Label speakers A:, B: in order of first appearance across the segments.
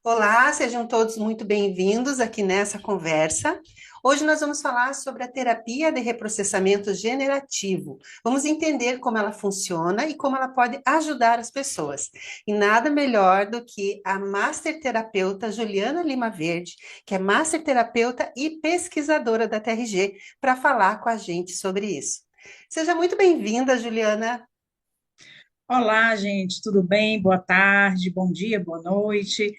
A: Olá, sejam todos muito bem-vindos aqui nessa conversa. Hoje nós vamos falar sobre a terapia de reprocessamento generativo. Vamos entender como ela funciona e como ela pode ajudar as pessoas. E nada melhor do que a master terapeuta Juliana Lima Verde, que é master terapeuta e pesquisadora da TRG, para falar com a gente sobre isso. Seja muito bem-vinda, Juliana.
B: Olá, gente, tudo bem? Boa tarde, bom dia, boa noite.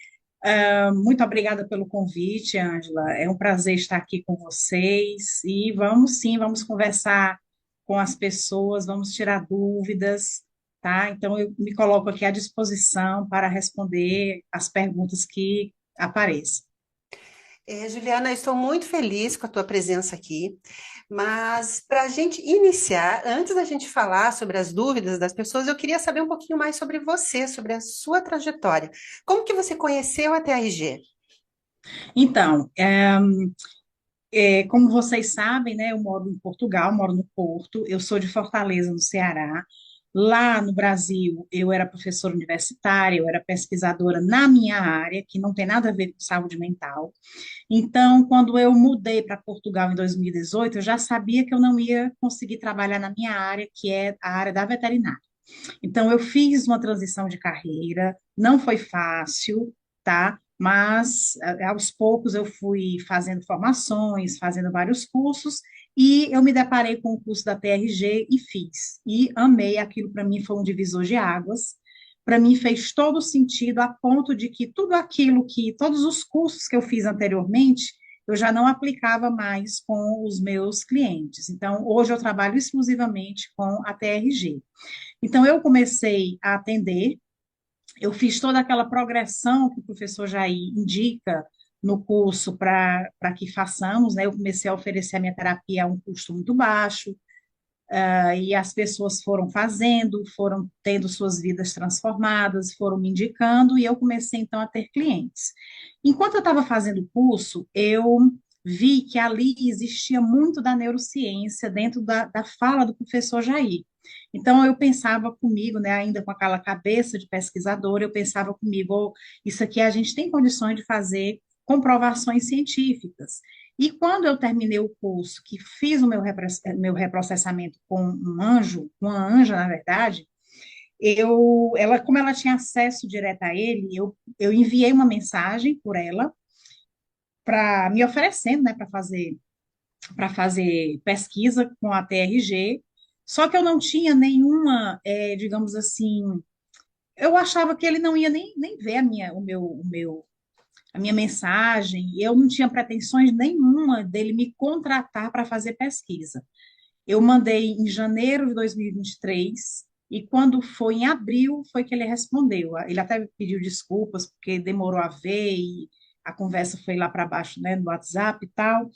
B: Muito obrigada pelo convite, Ângela. É um prazer estar aqui com vocês e vamos sim, vamos conversar com as pessoas, vamos tirar dúvidas, tá? Então, eu me coloco aqui à disposição para responder as perguntas que apareçam.
A: Juliana, eu estou muito feliz com a tua presença aqui, mas para a gente iniciar, antes da gente falar sobre as dúvidas das pessoas, eu queria saber um pouquinho mais sobre você, sobre a sua trajetória. Como que você conheceu a TRG?
B: Então, como vocês sabem, né, eu moro em Portugal, moro no Porto, eu sou de Fortaleza, no Ceará. Lá no Brasil, eu era professora universitária, eu era pesquisadora na minha área, que não tem nada a ver com saúde mental. Então, quando eu mudei para Portugal em 2018, eu já sabia que eu não ia conseguir trabalhar na minha área, que é a área da veterinária. Então, eu fiz uma transição de carreira, não foi fácil, tá? Mas aos poucos eu fui fazendo formações, fazendo vários cursos, e eu me deparei com o curso da TRG e fiz. E amei, aquilo para mim foi um divisor de águas. Para mim fez todo sentido, a ponto de que tudo aquilo que, todos os cursos que eu fiz anteriormente, eu já não aplicava mais com os meus clientes. Então, hoje eu trabalho exclusivamente com a TRG. Então, eu comecei a atender, eu fiz toda aquela progressão que o professor Jair indica no curso para que façamos, né? Eu comecei a oferecer a minha terapia a um custo muito baixo, e as pessoas foram fazendo, foram tendo suas vidas transformadas, foram me indicando, e eu comecei então a ter clientes. Enquanto eu estava fazendo o curso, eu vi que ali existia muito da neurociência dentro da fala do professor Jair. Então, eu pensava comigo, né, ainda com aquela cabeça de pesquisadora, eu pensava comigo, oh, isso aqui a gente tem condições de fazer comprovações científicas. E quando eu terminei o curso, que fiz o meu reprocessamento com um anjo, uma anja, na verdade, como ela tinha acesso direto a ele, eu enviei uma mensagem por ela para me oferecendo, né, para fazer pesquisa com a TRG. Só que eu não tinha nenhuma, digamos assim, eu achava que ele não ia nem ver a minha mensagem, eu não tinha pretensões nenhuma dele me contratar para fazer pesquisa. Eu mandei em janeiro de 2023 e quando foi em abril foi que ele respondeu. Ele até me pediu desculpas porque demorou a ver e a conversa foi lá para baixo, né, no WhatsApp e tal.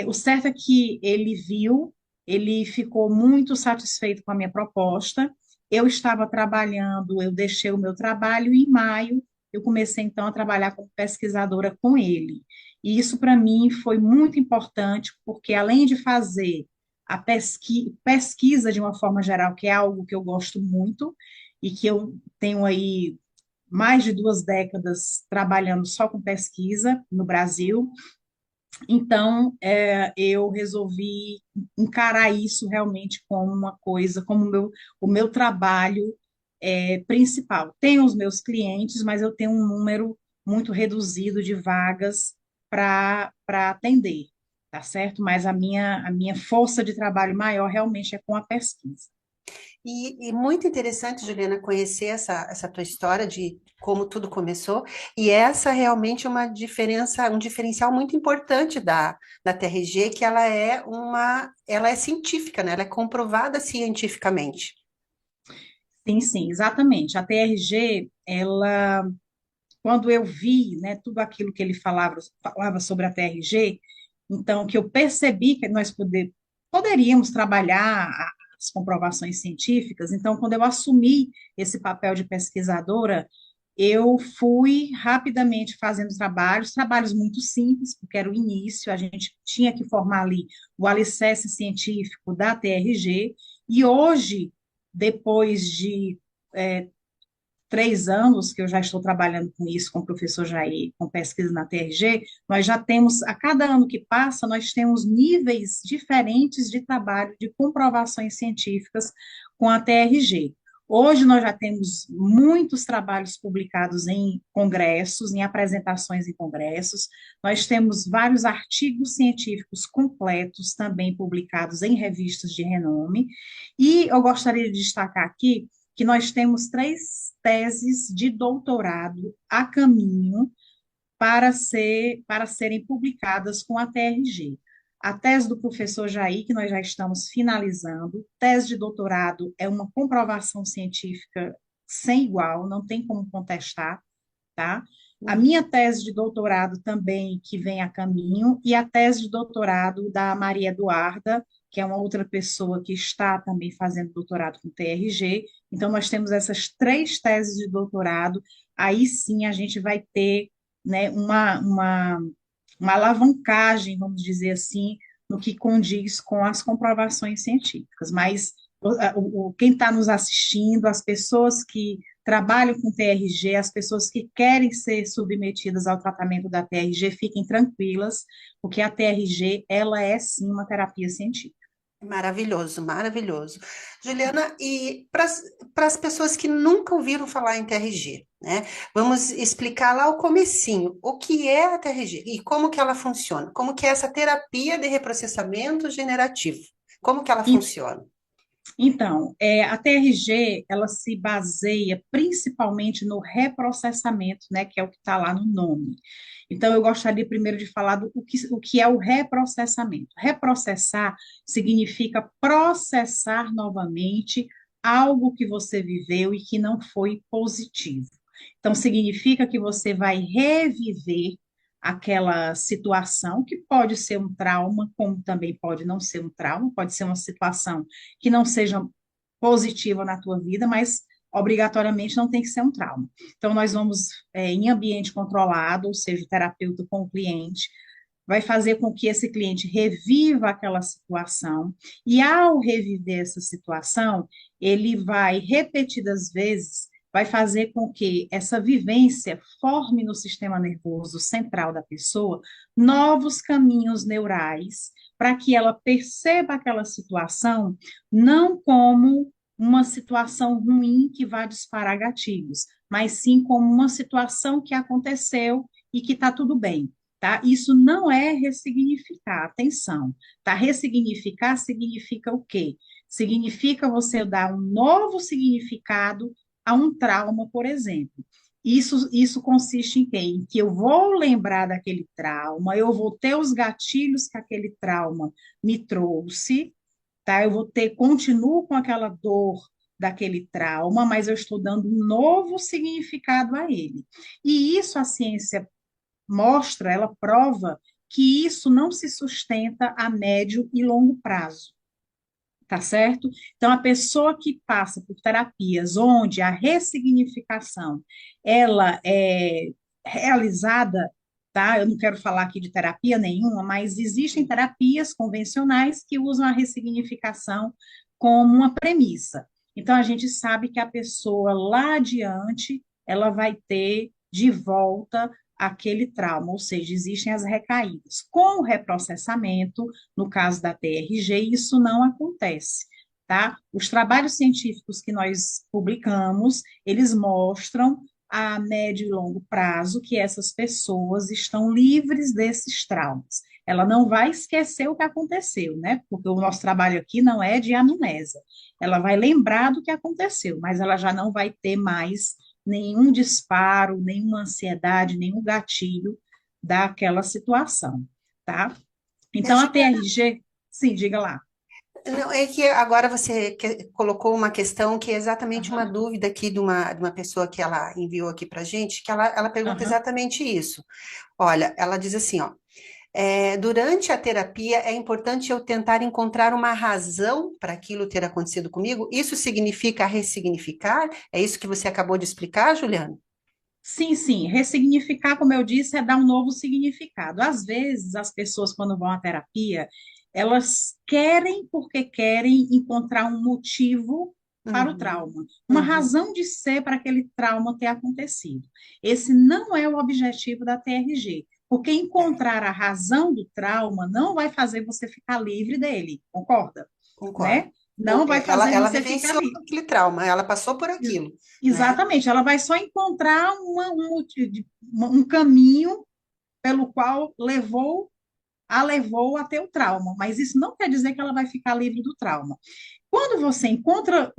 B: O certo é que ele viu, ele ficou muito satisfeito com a minha proposta. Eu estava trabalhando, eu deixei o meu trabalho e em maio eu comecei então a trabalhar como pesquisadora com ele. E isso para mim foi muito importante, porque além de fazer a pesquisa de uma forma geral, que é algo que eu gosto muito e que eu tenho aí mais de 2 décadas trabalhando só com pesquisa no Brasil, então, eu resolvi encarar isso realmente como uma coisa, como o meu trabalho principal. Tenho os meus clientes, mas eu tenho um número muito reduzido de vagas para atender, tá certo? Mas a minha força de trabalho maior realmente é com a pesquisa.
A: E muito interessante, Juliana, conhecer essa tua história de como tudo começou, e essa realmente é uma diferença, um diferencial muito importante da TRG, que ela é científica, né? Ela é comprovada cientificamente.
B: Sim, sim, exatamente. A TRG, ela, quando eu vi, né, tudo aquilo que ele falava sobre a TRG, então, que eu percebi que poderíamos trabalhar as comprovações científicas. Então, quando eu assumi esse papel de pesquisadora, eu fui rapidamente fazendo trabalhos muito simples, porque era o início, a gente tinha que formar ali o alicerce científico da TRG, e hoje, depois de 3 anos que eu já estou trabalhando com isso, com o professor Jair, com pesquisa na TRG, nós já temos, a cada ano que passa, nós temos níveis diferentes de trabalho, de comprovações científicas com a TRG. Hoje nós já temos muitos trabalhos publicados em congressos, em apresentações em congressos, nós temos vários artigos científicos completos também publicados em revistas de renome, e eu gostaria de destacar aqui que nós temos 3 teses de doutorado a caminho para serem publicadas com a TRG. A tese do professor Jair, que nós já estamos finalizando, tese de doutorado é uma comprovação científica sem igual, não tem como contestar, tá? A
A: Uhum.
B: minha tese de doutorado também, que vem a caminho, e a tese de doutorado da Maria Eduarda, que é uma outra pessoa que está também fazendo doutorado com TRG. Então, nós temos essas 3 teses de doutorado, aí sim a gente vai ter, né, uma alavancagem, vamos dizer assim, no que condiz com as comprovações científicas. Mas quem está nos assistindo, as pessoas que trabalham com TRG, as pessoas que querem ser submetidas ao tratamento da TRG, fiquem tranquilas, porque a TRG, ela é sim uma terapia científica.
A: Maravilhoso, maravilhoso. Juliana, e para as pessoas que nunca ouviram falar em TRG, né? Vamos explicar lá o comecinho, o que é a TRG e como que ela funciona, como que é essa terapia de reprocessamento generativo, como que ela funciona?
B: Então, a TRG, ela se baseia principalmente no reprocessamento, né, que é o que está lá no nome. Então, eu gostaria primeiro de falar o que é o reprocessamento. Reprocessar significa processar novamente algo que você viveu e que não foi positivo. Então, significa que você vai reviver aquela situação, que pode ser um trauma, como também pode não ser um trauma, pode ser uma situação que não seja positiva na tua vida, mas obrigatoriamente não tem que ser um trauma. Então, nós vamos em ambiente controlado, ou seja, o terapeuta com o cliente, vai fazer com que esse cliente reviva aquela situação, e ao reviver essa situação, ele vai, repetidas vezes, vai fazer com que essa vivência forme no sistema nervoso central da pessoa novos caminhos neurais, para que ela perceba aquela situação não como uma situação ruim que vai disparar gatilhos, mas sim como uma situação que aconteceu e que está tudo bem. Tá? Isso não é ressignificar, atenção, tá? Ressignificar significa o quê? Significa você dar um novo significado a um trauma, por exemplo. Isso consiste em quê? Em que eu vou lembrar daquele trauma, eu vou ter os gatilhos que aquele trauma me trouxe, tá? Eu vou ter, continuo com aquela dor daquele trauma, mas eu estou dando um novo significado a ele. E isso a ciência mostra, ela prova que isso não se sustenta a médio e longo prazo, tá certo? Então, a pessoa que passa por terapias onde a ressignificação, ela é realizada, tá? Eu não quero falar aqui de terapia nenhuma, mas existem terapias convencionais que usam a ressignificação como uma premissa. Então, a gente sabe que a pessoa lá adiante, ela vai ter de volta aquele trauma, ou seja, existem as recaídas. Com o reprocessamento, no caso da TRG, isso não acontece, tá? Os trabalhos científicos que nós publicamos, eles mostram a médio e longo prazo que essas pessoas estão livres desses traumas. Ela não vai esquecer o que aconteceu, né? Porque o nosso trabalho aqui não é de amnésia. Ela vai lembrar do que aconteceu, mas ela já não vai ter mais nenhum disparo, nenhuma ansiedade, nenhum gatilho daquela situação, tá? Então, a
A: Juliana,
B: TRG, sim, diga lá.
A: não, é que agora você colocou uma questão que é exatamente uma
B: Aham,
A: dúvida aqui de uma pessoa que ela enviou aqui para gente, que ela pergunta
B: aham.
A: exatamente isso. Olha, ela diz assim, ó, durante a terapia é importante eu tentar encontrar uma razão para aquilo ter acontecido comigo. Isso significa ressignificar? É isso que você acabou de explicar, Juliana?
B: Sim, sim, ressignificar, como eu disse, é dar um novo significado. Às vezes, as pessoas, quando vão à terapia, elas querem, porque querem encontrar um motivo para o
A: Uhum,
B: trauma, uma
A: uhum.
B: razão de ser para aquele trauma ter acontecido. Esse não é o objetivo da TRG, porque
A: É,
B: encontrar a razão do trauma não vai fazer você ficar livre dele, concorda?
A: concordo.
B: Né? Não vai
A: Ela,
B: fazer
A: ela
B: você ficar
A: vivenciou
B: livre.
A: aquele trauma, ela passou por aquilo, né?
B: Exatamente, ela vai só encontrar um caminho pelo qual a levou a ter o trauma, mas isso não quer dizer que ela vai ficar livre do trauma. Quando você encontra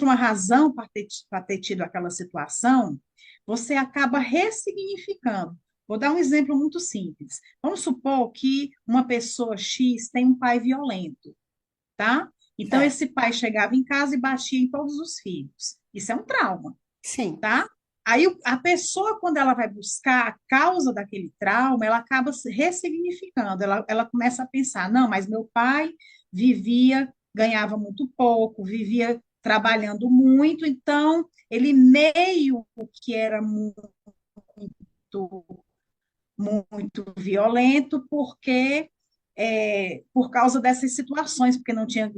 B: uma razão para ter tido aquela situação, você acaba ressignificando. Vou dar um exemplo muito simples. Vamos supor que uma pessoa X tem um pai violento, tá? Então,
A: Certo.
B: esse pai chegava em casa e batia em todos os filhos. Isso é um trauma,
A: Sim.
B: tá? Aí a pessoa, quando ela vai buscar a causa daquele trauma, ela acaba se ressignificando, ela começa a pensar, não, mas meu pai vivia, ganhava muito pouco, vivia trabalhando muito, então ele meio que era muito violento, porque por causa dessas situações, porque não tinha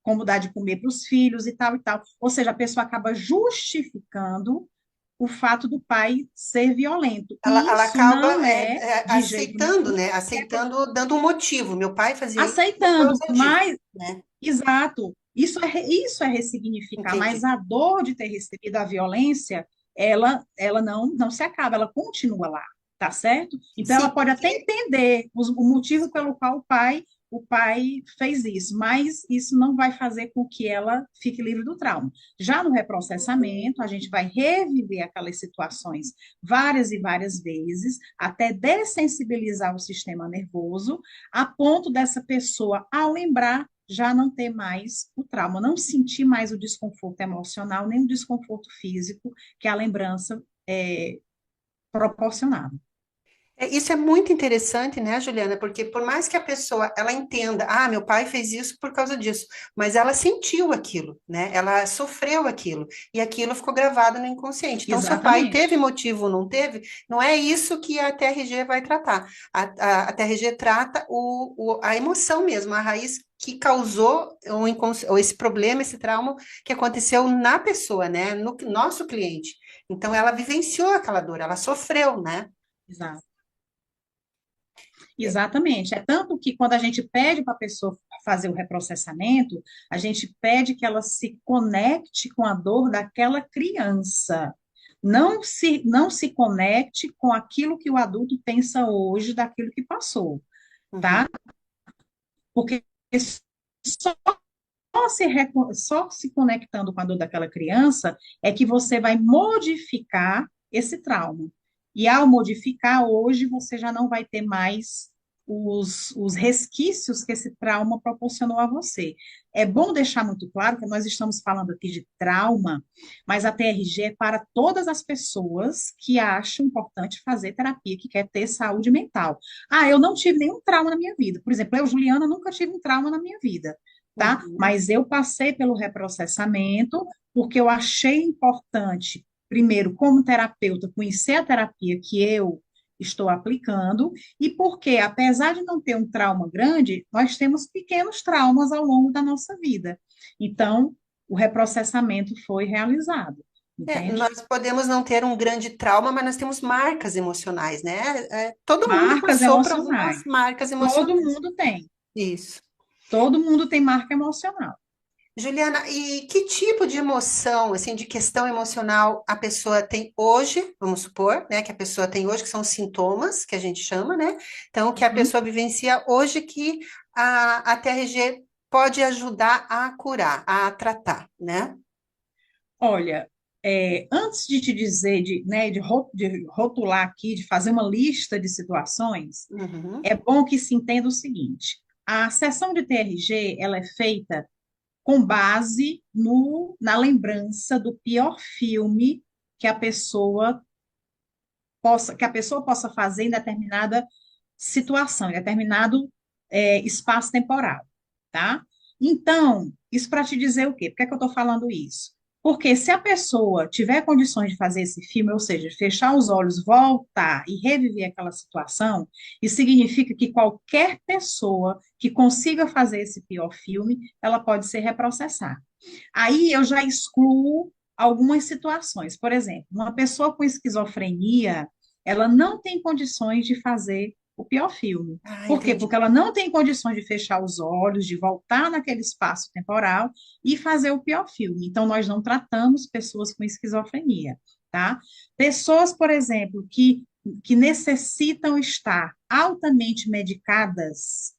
B: como dar de comer para os filhos e tal e tal. Ou seja, a pessoa acaba justificando o fato do pai ser violento. E
A: Ela
B: isso
A: acaba
B: não é de jeito
A: aceitando,
B: nenhum
A: né? Aceitando, dando um motivo. Meu pai fazia isso por
B: aceitando,
A: causa disso,
B: mas
A: né?
B: exato, isso é ressignificar, mas
A: Entendi.
B: a dor de ter recebido a violência, ela não se acaba, ela continua lá, tá certo? Então ela
A: Sim,
B: pode até
A: porque
B: entender o motivo pelo qual o pai fez isso, mas isso não vai fazer com que ela fique livre do trauma. Já no reprocessamento, a gente vai reviver aquelas situações várias e várias vezes, até dessensibilizar o sistema nervoso, a ponto dessa pessoa, ao lembrar, já não ter mais o trauma, não sentir mais o desconforto emocional, nem o desconforto físico que a lembrança proporcionava.
A: isso é muito interessante, né, Juliana? Porque por mais que a pessoa ela entenda, ah, meu pai fez isso por causa disso, mas ela sentiu aquilo, né? Ela sofreu aquilo e aquilo ficou gravado no inconsciente. Então, se o pai teve
B: Exatamente,
A: motivo ou não teve, não é isso que a TRG vai tratar. A TRG trata a emoção mesmo, a raiz que causou ou esse problema, esse trauma que aconteceu na pessoa, né? No nosso cliente. Então, ela vivenciou aquela dor, ela sofreu, né?
B: exato. Exatamente. É tanto que quando a gente pede para a pessoa fazer o reprocessamento, a gente pede que ela se conecte com a dor daquela criança. Não se conecte com aquilo que o adulto pensa hoje daquilo que passou,
A: Uhum.
B: tá? Porque só só se conectando com a dor daquela criança é que você vai modificar esse trauma. E ao modificar, hoje você já não vai ter mais os resquícios que esse trauma proporcionou a você. É bom deixar muito claro que nós estamos falando aqui de trauma, mas a TRG é para todas as pessoas que acham importante fazer terapia, que quer ter saúde mental. Ah, eu não tive nenhum trauma na minha vida. Por exemplo, eu, Juliana, nunca tive um trauma na minha vida, tá?
A: Uhum.
B: Mas eu passei pelo reprocessamento porque eu achei importante, primeiro, como terapeuta, conhecer a terapia que eu estou aplicando e porque, apesar de não ter um trauma grande, nós temos pequenos traumas ao longo da nossa vida. Então, o reprocessamento foi realizado, entende?
A: Nós podemos não ter um grande trauma, mas nós temos marcas emocionais, né? Todo mundo
B: Marcas
A: passou por algumas
B: emocionais.
A: marcas
B: Todo
A: emocionais.
B: mundo tem.
A: Isso.
B: Todo mundo tem marca emocional.
A: Juliana, e que tipo de emoção, assim, de questão emocional a pessoa tem hoje, vamos supor, né, que a pessoa tem hoje, que são os sintomas, que a gente chama, né? Então, que a
B: Uhum.
A: pessoa vivencia hoje que a TRG pode ajudar a curar, a tratar, né?
B: Olha, antes de te dizer, né, de rotular aqui, de fazer uma lista de situações,
A: Uhum,
B: é bom que se entenda o seguinte: a sessão de TRG ela é feita com base na lembrança do pior filme que a pessoa possa fazer em determinada situação, em determinado espaço temporal, tá? Então, isso para te dizer o quê? Por que é que eu estou falando isso? Porque se a pessoa tiver condições de fazer esse filme, ou seja, fechar os olhos, voltar e reviver aquela situação, isso significa que qualquer pessoa que consiga fazer esse pior filme, ela pode ser reprocessada. Aí eu já excluo algumas situações. Por exemplo, uma pessoa com esquizofrenia, ela não tem condições de fazer o pior filme.
A: Ah,
B: Por quê? Porque
A: entendi.
B: ela não tem condições de fechar os olhos, de voltar naquele espaço temporal e fazer o pior filme. Então, nós não tratamos pessoas com esquizofrenia, tá? Pessoas, por exemplo, que necessitam estar altamente medicadas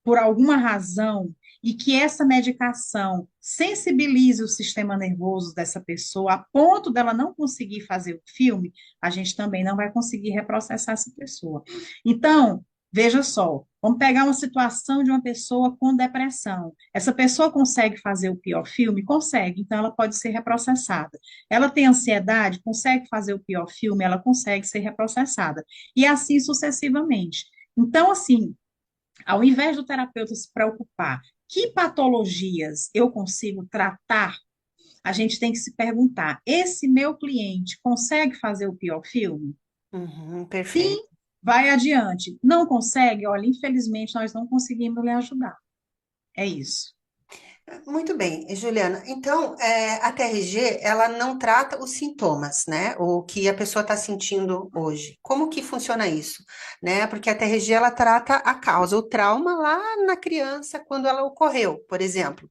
B: por alguma razão e que essa medicação sensibilize o sistema nervoso dessa pessoa a ponto dela não conseguir fazer o filme, a gente também não vai conseguir reprocessar essa pessoa. Então, veja só, vamos pegar uma situação de uma pessoa com depressão. Essa pessoa consegue fazer o pior filme? Consegue, então ela pode ser reprocessada. Ela tem ansiedade? Consegue fazer o pior filme? Ela consegue ser reprocessada. E assim sucessivamente. Então, assim, ao invés do terapeuta se preocupar que patologias eu consigo tratar, a gente tem que se perguntar: esse meu cliente consegue fazer o pior filme?
A: Uhum,
B: Sim,
A: perfeito.
B: vai adiante. Não consegue? Olha, infelizmente nós não conseguimos lhe ajudar. É isso.
A: Muito bem, Juliana. Então, a TRG, ela não trata os sintomas, né? O que a pessoa está sentindo hoje. Como que funciona isso, né? Porque a TRG, ela trata a causa, o trauma lá na criança, quando ela ocorreu, por exemplo.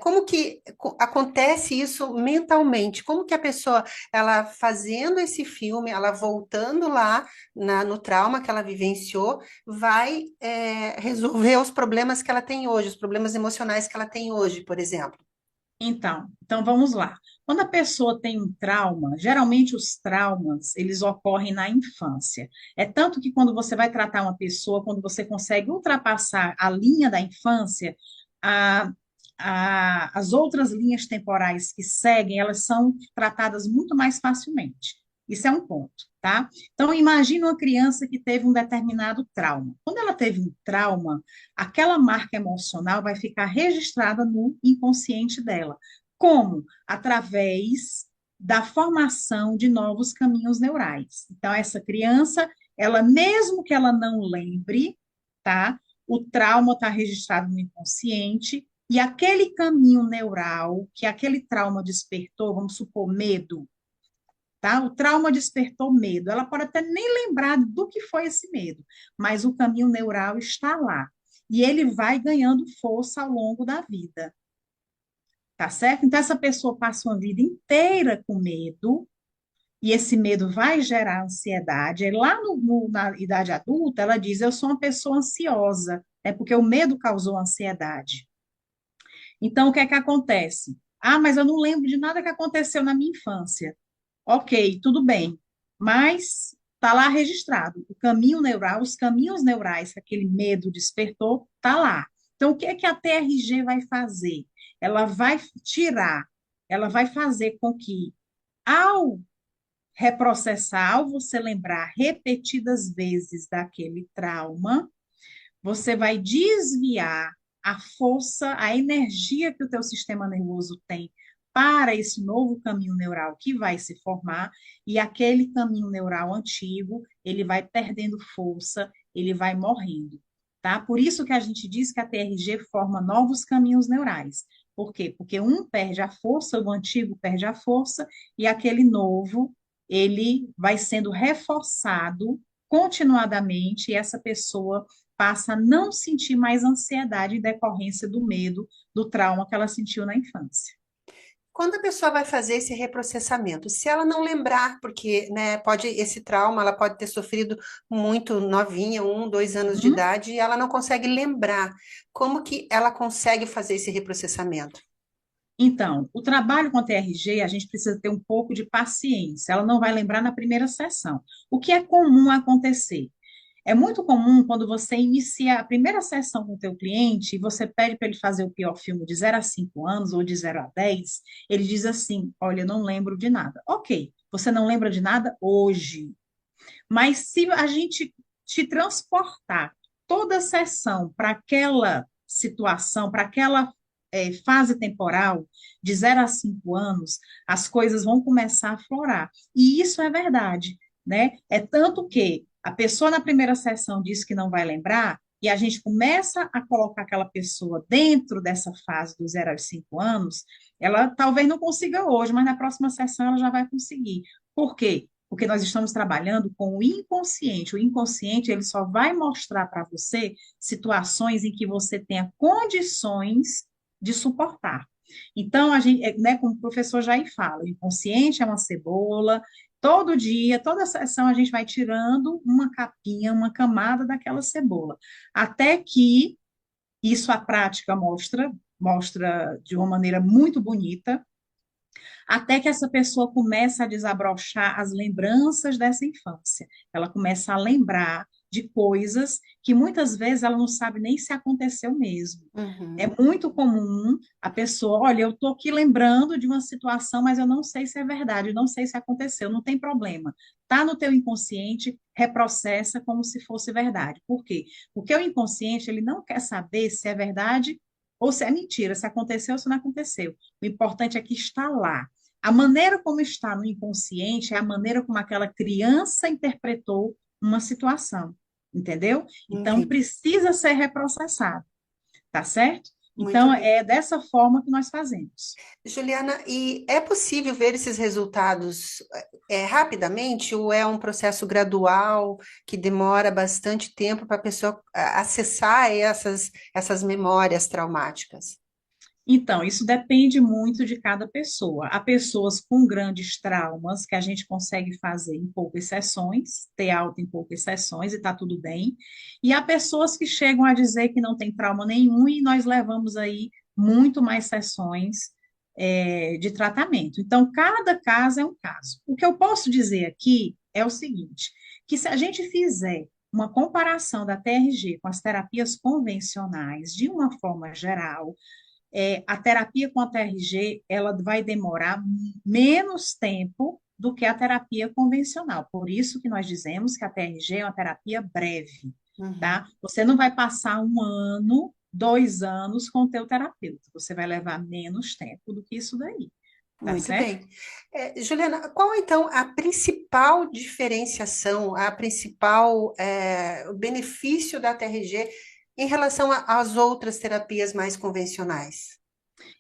A: Como que acontece isso mentalmente? Como que a pessoa, ela fazendo esse filme, ela voltando lá no trauma que ela vivenciou, vai resolver os problemas que ela tem hoje, os problemas emocionais que ela tem hoje, por exemplo.
B: Então vamos lá. Quando a pessoa tem um trauma, geralmente os traumas, eles ocorrem na infância. É tanto que quando você vai tratar uma pessoa, quando você consegue ultrapassar a linha da infância, a, as outras linhas temporais que seguem, elas são tratadas muito mais facilmente. Isso é um ponto, tá? Então, imagine uma criança que teve um determinado trauma. Quando ela teve um trauma, aquela marca emocional vai ficar registrada no inconsciente dela. Como? Através da formação de novos caminhos neurais. Então, essa criança, ela, mesmo que ela não lembre, tá? O trauma está registrado no inconsciente e aquele caminho neural que aquele trauma despertou, vamos supor, medo, tá? O trauma despertou medo. Ela pode até nem lembrar do que foi esse medo, mas o caminho neural está lá. E ele vai ganhando força ao longo da vida, tá certo? Então, essa pessoa passa uma vida inteira com medo, e esse medo vai gerar ansiedade. E lá na idade adulta, ela diz: eu sou uma pessoa ansiosa, é porque o medo causou ansiedade. Então, o que é que acontece? Ah, mas eu não lembro de nada que aconteceu na minha infância. Ok, tudo bem, mas está lá registrado. O caminho neural, os caminhos neurais que aquele medo despertou, está lá. Então, o que é que a TRG vai fazer? Ela vai tirar, ela vai fazer com que, ao reprocessar, ao você lembrar repetidas vezes daquele trauma, você vai desviar a força, a energia que o teu sistema nervoso tem para esse novo caminho neural que vai se formar, e aquele caminho neural antigo, ele vai perdendo força, ele vai morrendo, tá? Por isso que a gente diz que a TRG forma novos caminhos neurais. Por quê? Porque um perde a força, o antigo perde a força, e aquele novo, ele vai sendo reforçado continuadamente, e essa pessoa passa a não sentir mais ansiedade em decorrência do medo, do trauma que ela sentiu na infância.
A: Quando a pessoa vai fazer esse reprocessamento, se ela não lembrar, porque, né, pode esse trauma, ela pode ter sofrido muito novinha, 1, 2 anos de
B: Uhum.
A: idade, e ela não consegue lembrar, como que ela consegue fazer esse reprocessamento?
B: Então, o trabalho com a TRG, a gente precisa ter um pouco de paciência. Ela não vai lembrar na primeira sessão. O que é comum acontecer? É muito comum quando você inicia a primeira sessão com o teu cliente e você pede para ele fazer o pior filme de 0 a 5 anos ou de 0 a 10, ele diz assim: olha, eu não lembro de nada. Ok, você não lembra de nada hoje, mas se a gente te transportar toda a sessão para aquela situação, para aquela fase temporal, de 0 a 5 anos, as coisas vão começar a aflorar. E isso é verdade, né? É tanto que a pessoa na primeira sessão disse que não vai lembrar, e a gente começa a colocar aquela pessoa dentro dessa fase dos 0 aos 5 anos, ela talvez não consiga hoje, mas na próxima sessão ela já vai conseguir. Por quê? Porque nós estamos trabalhando com o inconsciente. O inconsciente, ele só vai mostrar para você situações em que você tenha condições de suportar. Então, a gente, né, como o professor Jair fala, o inconsciente é uma cebola. Todo dia, toda sessão, a gente vai tirando uma capinha, uma camada daquela cebola, até que isso a prática mostra de uma maneira muito bonita, até que essa pessoa começa a desabrochar as lembranças dessa infância. Ela começa a lembrar de coisas que muitas vezes ela não sabe nem se aconteceu mesmo. É
A: Uhum.
B: muito comum a pessoa, olha, eu estou aqui lembrando de uma situação, mas eu não sei se é verdade, eu não sei se aconteceu, não tem problema. Está no teu inconsciente, reprocessa como se fosse verdade. Por quê? Porque o inconsciente, ele não quer saber se é verdade ou se é mentira, se aconteceu ou se não aconteceu. O importante é que está lá. A maneira como está no inconsciente é a maneira como aquela criança interpretou uma situação, entendeu? Então,
A: Entendi.
B: precisa ser reprocessado, tá certo?
A: Muito
B: Então,
A: bem.
B: é dessa forma que nós fazemos.
A: Juliana, e é possível ver esses resultados rapidamente ou é um processo gradual que demora bastante tempo para a pessoa acessar essas memórias traumáticas?
B: Então, isso depende muito de cada pessoa. Há pessoas com grandes traumas que a gente consegue fazer em poucas sessões, ter alta em poucas sessões e está tudo bem. E há pessoas que chegam a dizer que não tem trauma nenhum e nós levamos aí muito mais sessões, de tratamento. Então, cada caso é um caso. O que eu posso dizer aqui é o seguinte, que se a gente fizer uma comparação da TRG com as terapias convencionais, de uma forma geral, a terapia com a TRG, ela vai demorar menos tempo do que a terapia convencional. Por isso que nós dizemos que a TRG é uma terapia breve,
A: Uhum.
B: tá? Você não vai passar 1 ano, 2 anos com o teu terapeuta. Você vai levar menos tempo do que isso daí, tá
A: Muito
B: certo?
A: bem. Juliana, qual então a principal diferenciação, a principal o benefício da TRG em relação às outras terapias mais convencionais?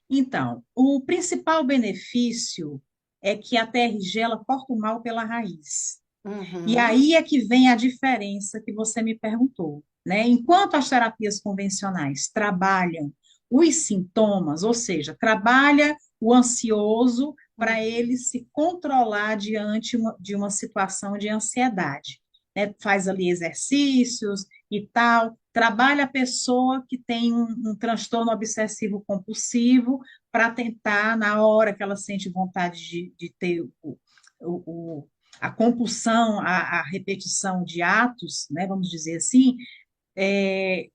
B: Então, o principal benefício é que a TRG, ela corta o mal pela raiz. E
A: Uhum.
B: aí é que vem a diferença que você me perguntou, né? Enquanto as terapias convencionais trabalham os sintomas, ou seja, trabalha o ansioso para
A: Uhum.
B: ele se controlar diante de uma situação de ansiedade, né? Faz ali exercícios e tal, trabalha a pessoa que tem um transtorno obsessivo compulsivo para tentar, na hora que ela sente vontade de ter o a compulsão, a repetição de atos, né, vamos dizer assim, é,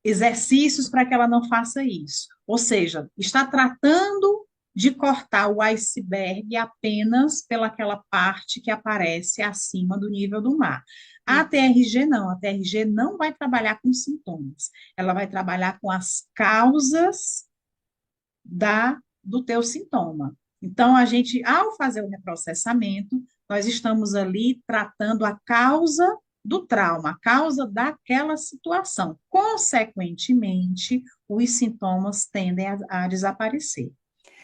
B: exercícios para que ela não faça isso. Ou seja, está tratando de cortar o iceberg apenas pelaquela parte que aparece acima do nível do mar. A TRG não, a TRG não vai trabalhar com sintomas, ela vai trabalhar com as causas do teu sintoma. Então, a gente, ao fazer o reprocessamento, nós estamos ali tratando a causa do trauma, a causa daquela situação. Consequentemente, os sintomas tendem a desaparecer.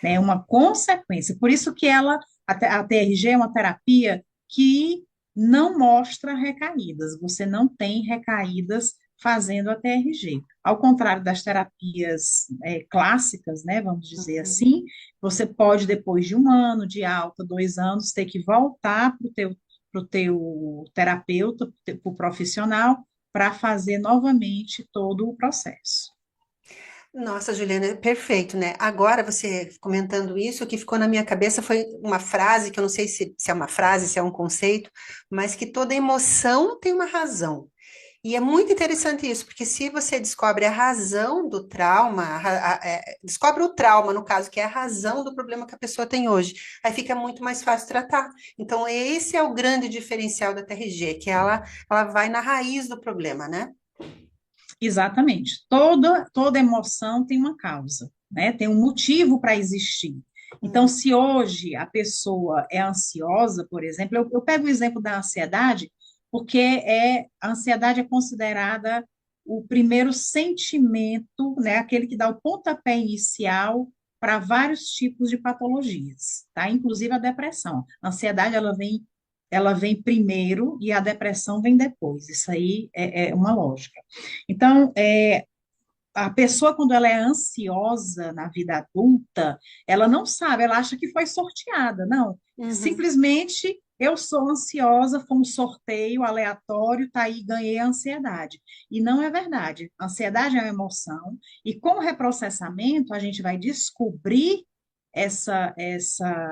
B: Né? É uma consequência. Por isso que a TRG é uma terapia que não mostra recaídas. Você não tem recaídas fazendo a TRG. Ao contrário das terapias clássicas, né, vamos dizer
A: Uhum.
B: assim, você pode, depois de 1 ano de alta, 2 anos, ter que voltar para o teu terapeuta, para o profissional, para fazer novamente todo o processo.
A: Nossa, Juliana, é perfeito, né? Agora, você comentando isso, o que ficou na minha cabeça foi uma frase, que eu não sei se é uma frase, se é um conceito, mas que toda emoção tem uma razão. E é muito interessante isso, porque se você descobre a razão do trauma, descobre o trauma, no caso, que é a razão do problema que a pessoa tem hoje, aí fica muito mais fácil tratar. Então, esse é o grande diferencial da TRG, que ela vai na raiz do problema, né?
B: Exatamente. Toda emoção tem uma causa. né? Tem um motivo para existir. Então,
A: Uhum.
B: se hoje a pessoa é ansiosa, por exemplo, eu pego o exemplo da ansiedade, porque a ansiedade é considerada o primeiro sentimento, né? Aquele que dá o pontapé inicial para vários tipos de patologias, tá? Inclusive a depressão. A ansiedade, ela vem primeiro e a depressão vem depois. Isso aí é uma lógica. Então, a pessoa, quando ela é ansiosa na vida adulta, ela não sabe, ela acha que foi sorteada. Não,
A: Uhum.
B: simplesmente eu sou ansiosa, foi um sorteio aleatório, tá aí, ganhei a ansiedade. E não é verdade. A ansiedade é uma emoção, e com o reprocessamento, a gente vai descobrir essa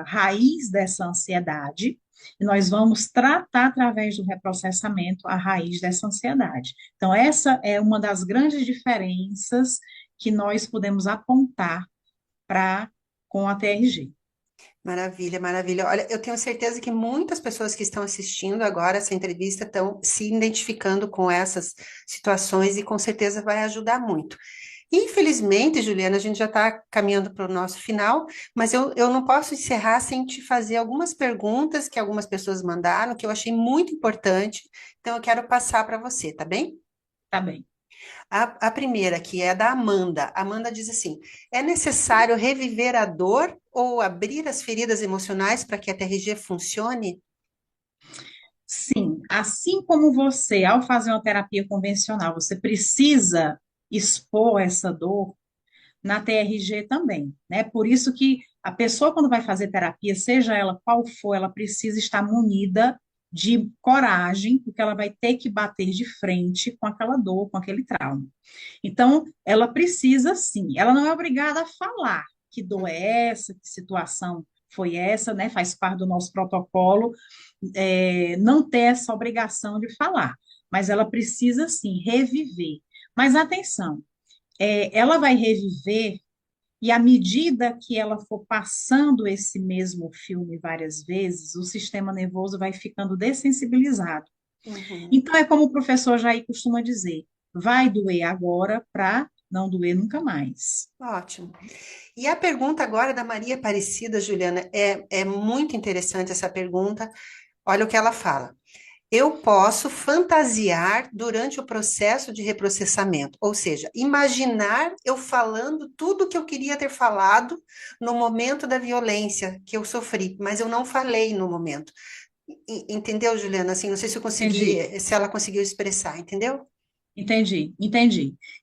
B: raiz dessa ansiedade, e nós vamos tratar através do reprocessamento a raiz dessa ansiedade. Então, essa é uma das grandes diferenças que nós podemos apontar para com a TRG.
A: Maravilha, maravilha. Olha, eu tenho certeza que muitas pessoas que estão assistindo agora essa entrevista estão se identificando com essas situações e com certeza vai ajudar muito. Infelizmente, Juliana, a gente já está caminhando para o nosso final, mas eu não posso encerrar sem te fazer algumas perguntas que algumas pessoas mandaram, que eu achei muito importante, então eu quero passar para você, tá bem?
B: Tá bem.
A: A primeira, que é da Amanda. Amanda diz assim: é necessário reviver a dor ou abrir as feridas emocionais para que a TRG funcione?
B: Sim, assim como você, ao fazer uma terapia convencional, você precisa expor essa dor, na TRG também, né? Por isso que a pessoa, quando vai fazer terapia, seja ela qual for, ela precisa estar munida de coragem, porque ela vai ter que bater de frente com aquela dor, com aquele trauma. Então, ela precisa sim, ela não é obrigada a falar que dor é essa, que situação foi essa, né? Faz parte do nosso protocolo, não ter essa obrigação de falar, mas ela precisa sim reviver. Mas atenção, ela vai reviver e à medida que ela for passando esse mesmo filme várias vezes, o sistema nervoso vai ficando dessensibilizado.
A: Uhum.
B: Então, é como o professor Jair costuma dizer: vai doer agora para não doer nunca mais.
A: Ótimo. E a pergunta agora da Maria Aparecida, Juliana, é muito interessante essa pergunta. Olha o que ela fala. Eu posso fantasiar durante o processo de reprocessamento, ou seja, imaginar eu falando tudo que eu queria ter falado no momento da violência que eu sofri, mas eu não falei no momento. Entendeu, Juliana? Assim, não sei se eu
B: Entendi,
A: consegui, se ela conseguiu expressar, entendeu?
B: entendi.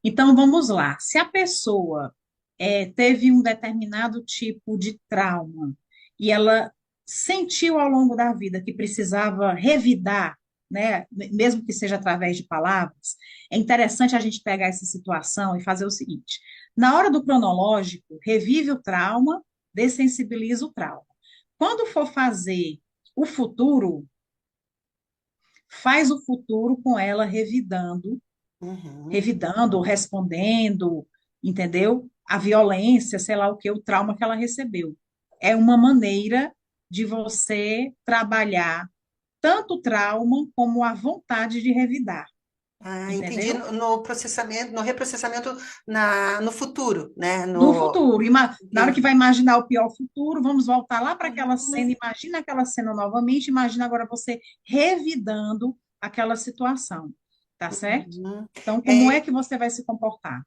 B: Então, vamos lá. Se a pessoa teve um determinado tipo de trauma e ela sentiu ao longo da vida que precisava revidar, né, mesmo que seja através de palavras, é interessante a gente pegar essa situação e fazer o seguinte: na hora do cronológico, revive o trauma, dessensibiliza o trauma. Quando for fazer o futuro, faz o futuro com ela
A: Uhum.
B: revidando, respondendo, entendeu? A violência, sei lá o que, o trauma que ela recebeu. É uma maneira de você trabalhar tanto o trauma como a vontade de revidar,
A: Ah, entendi.
B: entendeu?
A: No processamento, no reprocessamento no futuro, né?
B: No futuro, na hora que vai
A: Entendi.
B: imaginar o pior futuro, vamos voltar lá para aquela cena,
A: Uhum.
B: imagina aquela cena novamente, imagina agora você revidando aquela situação, tá certo?
A: Uhum.
B: Então, como é
A: É,
B: que você vai se comportar?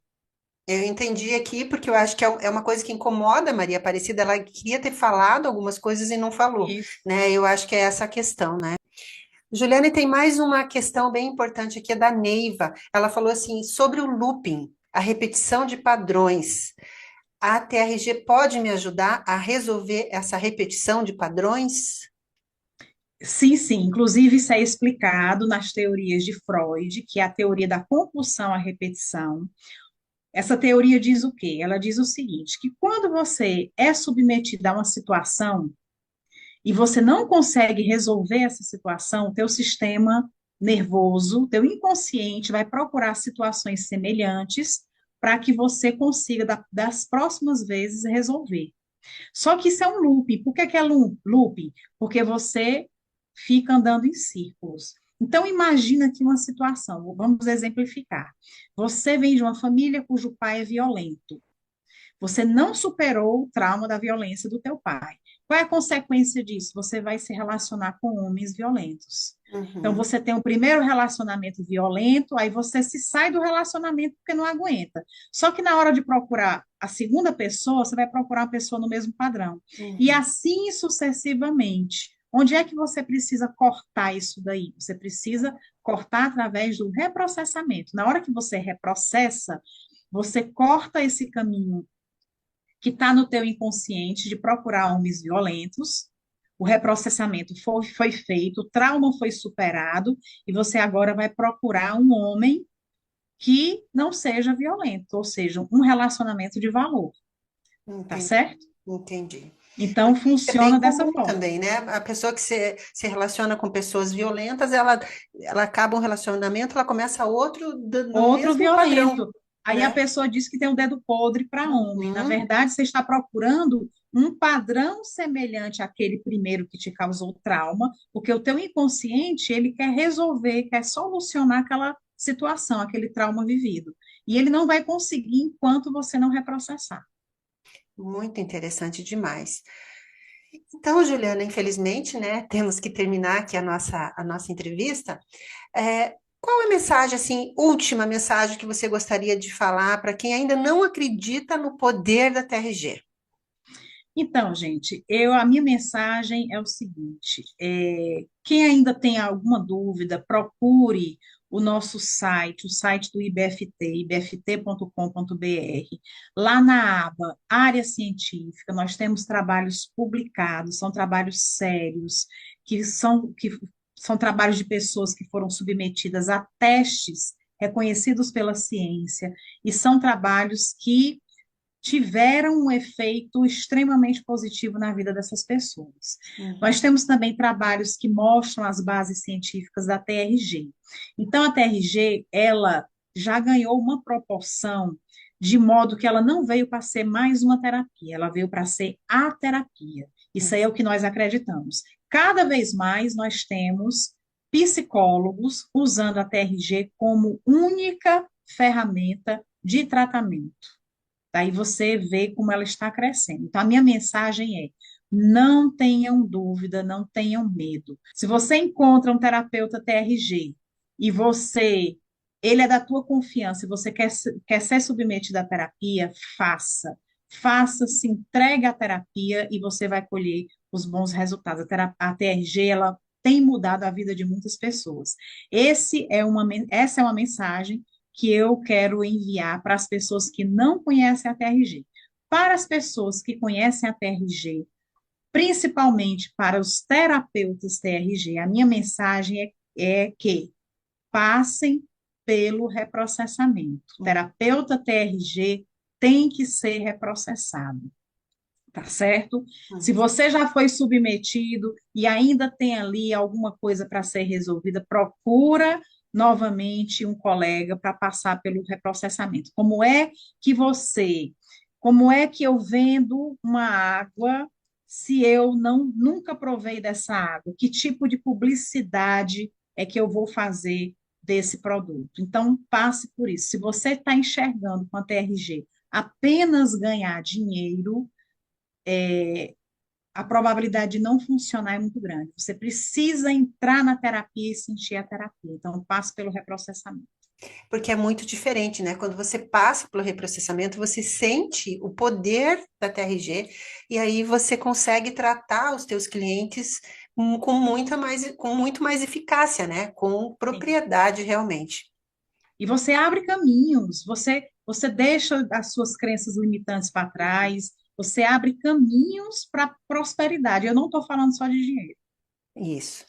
A: eu entendi aqui, porque eu acho que é uma coisa que incomoda a Maria Aparecida. Ela queria ter falado algumas coisas e não falou,
B: Isso.
A: né? Eu acho que é essa a questão, né? Juliane, tem mais uma questão bem importante aqui, é da Neiva. Ela falou assim, sobre o looping, a repetição de padrões. A TRG pode me ajudar a resolver essa repetição de padrões?
B: Sim, sim. Inclusive, isso é explicado nas teorias de Freud, que é a teoria da compulsão à repetição. Essa teoria diz o quê? Ela diz o seguinte, que quando você é submetido a uma situação e você não consegue resolver essa situação, o teu sistema nervoso, teu inconsciente vai procurar situações semelhantes para que você consiga, das próximas vezes, resolver. Só que isso é um looping. Por que que é looping? Porque você fica andando em círculos. Então, imagina aqui uma situação, vamos exemplificar. Você vem de uma família cujo pai é violento. Você não superou o trauma da violência do teu pai. Qual é a consequência disso? Você vai se relacionar com homens violentos. Então,
A: Uhum.
B: você tem o primeiro relacionamento violento, aí você se sai do relacionamento porque não aguenta. Só que na hora de procurar a segunda pessoa, você vai procurar uma pessoa no mesmo padrão. E
A: Uhum.
B: assim sucessivamente. Onde é que você precisa cortar isso daí? Você precisa cortar através do reprocessamento. Na hora que você reprocessa, você corta esse caminho que está no teu inconsciente de procurar homens violentos, o reprocessamento foi feito, o trauma foi superado, e você agora vai procurar um homem que não seja violento, ou seja, um relacionamento de valor, tá
A: Entendi,
B: certo?
A: entendi.
B: Então,
A: Porque isso é bem
B: funciona dessa
A: comum
B: forma.
A: também, né? A pessoa que se relaciona com pessoas violentas, ela acaba um relacionamento, ela começa outro no
B: Outro
A: mesmo padrão,
B: violento. Aí a
A: né?
B: pessoa diz que tem um dedo podre para homem. Na
A: Uhum.
B: verdade, você está procurando um padrão semelhante àquele primeiro que te causou trauma, porque o teu inconsciente, ele quer resolver, quer solucionar aquela situação, aquele trauma vivido. E ele não vai conseguir enquanto você não reprocessar.
A: Muito interessante demais. Então, Juliana, infelizmente, né, temos que terminar aqui a nossa entrevista. Qual é a mensagem, assim, última mensagem que você gostaria de falar para quem ainda não acredita no poder da TRG?
B: Então, gente, a minha mensagem é o seguinte: quem ainda tem alguma dúvida, procure o nosso site, o site do IBFT, ibft.com.br. Lá na aba Área Científica, nós temos trabalhos publicados, são trabalhos sérios, que são trabalhos de pessoas que foram submetidas a testes reconhecidos pela ciência, e são trabalhos que tiveram um efeito extremamente positivo na vida dessas pessoas. Nós
A: Uhum.
B: temos também trabalhos que mostram as bases científicas da TRG. Então, a TRG, ela já ganhou uma proporção de modo que ela não veio para ser mais uma terapia, ela veio para ser a terapia. Isso aí é o que nós acreditamos. Cada vez mais nós temos psicólogos usando a TRG como única ferramenta de tratamento. Daí você vê como ela está crescendo. Então, a minha mensagem é: não tenham dúvida, não tenham medo. Se você encontra um terapeuta TRG e ele é da tua confiança e você quer ser submetido à terapia, faça. Faça, se entregue à terapia e você vai colher os bons resultados. A TRG, ela tem mudado a vida de muitas pessoas. Essa é uma mensagem que eu quero enviar para as pessoas que não conhecem a TRG. Para as pessoas que conhecem a TRG, principalmente para os terapeutas TRG, a minha mensagem é que passem pelo reprocessamento. O terapeuta TRG tem que ser reprocessado, tá certo? Se
A: Uhum.
B: você já foi submetido e ainda tem ali alguma coisa para ser resolvida, procura novamente um colega para passar pelo reprocessamento. Que você, como é que eu vendo uma água se eu não nunca provei dessa água? Que tipo de publicidade é que eu vou fazer desse produto? Então, passe por isso. Se você está enxergando com a TRG apenas ganhar dinheiro, a probabilidade de não funcionar é muito grande. Você precisa entrar na terapia e sentir a terapia. Então, passe pelo reprocessamento.
A: Porque é muito diferente, né? Quando você passa pelo reprocessamento, você sente o poder da TRG e aí você consegue tratar os teus clientes com muito mais eficácia, né? Com
B: Sim.
A: propriedade realmente.
B: E você abre caminhos, você deixa as suas crenças limitantes para trás, você abre caminhos para prosperidade. Eu não estou falando só de dinheiro.
A: Isso.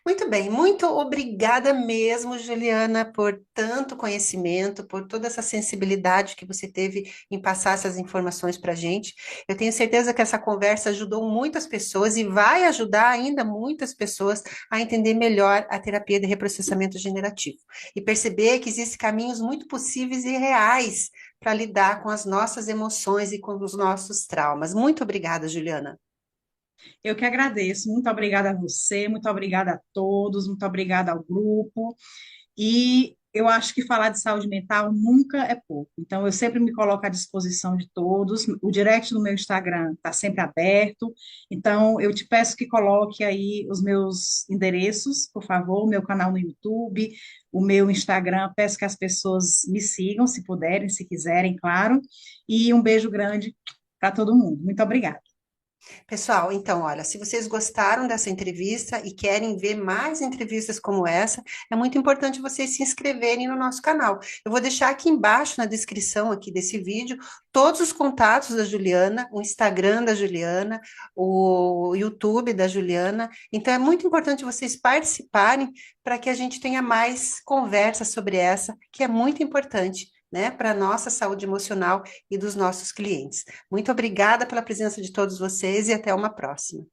A: Muito bem, muito obrigada mesmo, Juliana, por tanto conhecimento, por toda essa sensibilidade que você teve em passar essas informações para a gente. Eu tenho certeza que essa conversa ajudou muitas pessoas e vai ajudar ainda muitas pessoas a entender melhor a terapia de reprocessamento generativo e perceber que existem caminhos muito possíveis e reais para lidar com as nossas emoções e com os nossos traumas. Muito obrigada, Juliana.
B: Eu que agradeço. Muito obrigada a você, muito obrigada a todos, muito obrigada ao grupo. E eu acho que falar de saúde mental nunca é pouco. Então, eu sempre me coloco à disposição de todos. O direct do meu Instagram está sempre aberto. Então, eu te peço que coloque aí os meus endereços, por favor, o meu canal no YouTube, o meu Instagram. Peço que as pessoas me sigam, se puderem, se quiserem, claro. E um beijo grande para todo mundo. Muito obrigada.
A: Pessoal, então, olha, se vocês gostaram dessa entrevista e querem ver mais entrevistas como essa, é muito importante vocês se inscreverem no nosso canal. Eu vou deixar aqui embaixo na descrição aqui desse vídeo todos os contatos da Juliana, o Instagram da Juliana, o YouTube da Juliana. Então, é muito importante vocês participarem para que a gente tenha mais conversa sobre essa, que é muito importante, né, para a nossa saúde emocional e dos nossos clientes. Muito obrigada pela presença de todos vocês e até uma próxima.